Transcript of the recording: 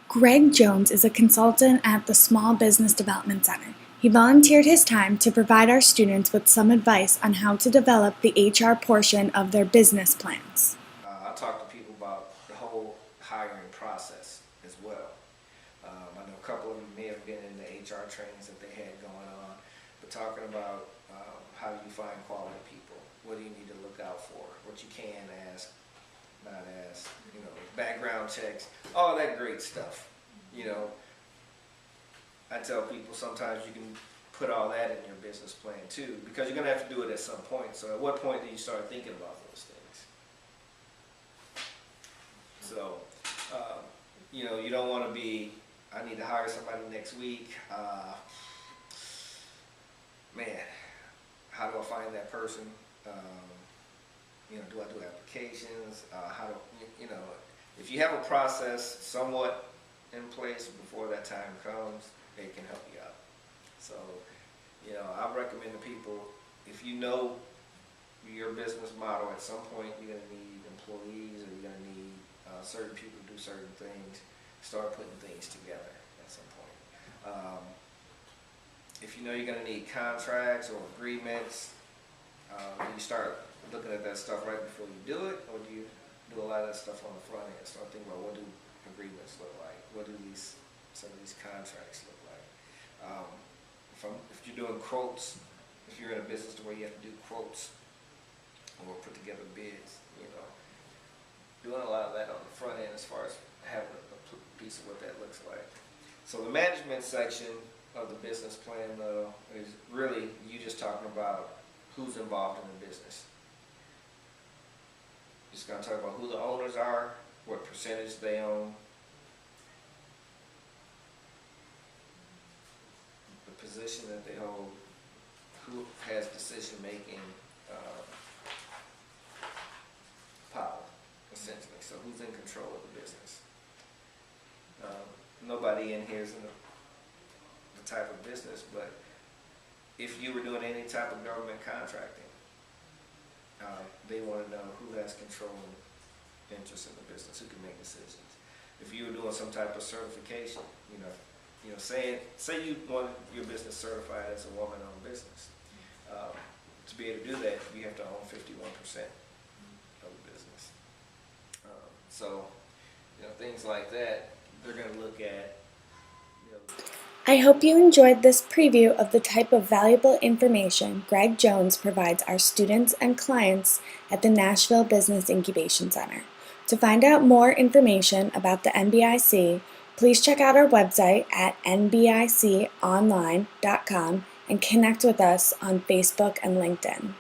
Greg Jones is a consultant at the Small Business Development Center. He volunteered his time to provide our students with some advice on how to develop the HR portion of their business plans. I talk to people about the whole hiring process as well. I know a couple of them may have been in the HR trainings that they had going on, but talking about how do you find quality people, what do you need to look out for, what you can ask, not ask, background checks, all that great stuff. I tell people sometimes you can put all that in your business plan too, because you're going to have to do it at some point. So at what point do you start thinking about those things? So, you don't want to be, I need to hire somebody next week. Man, how do I find that person? Do I do applications? If you have a process somewhat in place before that time comes, it can help you out. So, I recommend to people, if you know your business model, at some point you're going to need employees, or you're going to need certain people to do certain things, start putting things together at some point. If you know you're going to need contracts or agreements, do you start looking at that stuff right before you do it, or do you do a lot of that stuff on the front end? Start thinking about, what do agreements look like? What do some of these contracts look like? If you're doing quotes, if you're in a business where you have to do quotes or put together bids, doing a lot of that on the front end as far as having a piece of what that looks like. So the management section of the business plan, though, is really you just talking about who's involved in the business. Just going to talk about who the owners are, what percentage they own, the position that they hold, who has decision-making power, essentially. So who's in control of the business? Nobody in here is in the type of business, but if you were doing any type of government contracting, they want to know who has control and interest in the business, who can make decisions. If you were doing some type of certification, say you want your business certified as a woman-owned business. To be able to do that, you have to own 51% of the business. Things like that, they're going to look at. I hope you enjoyed this preview of the type of valuable information Greg Jones provides our students and clients at the Nashville Business Incubation Center. To find out more information about the NBIC, please check out our website at nbiconline.com and connect with us on Facebook and LinkedIn.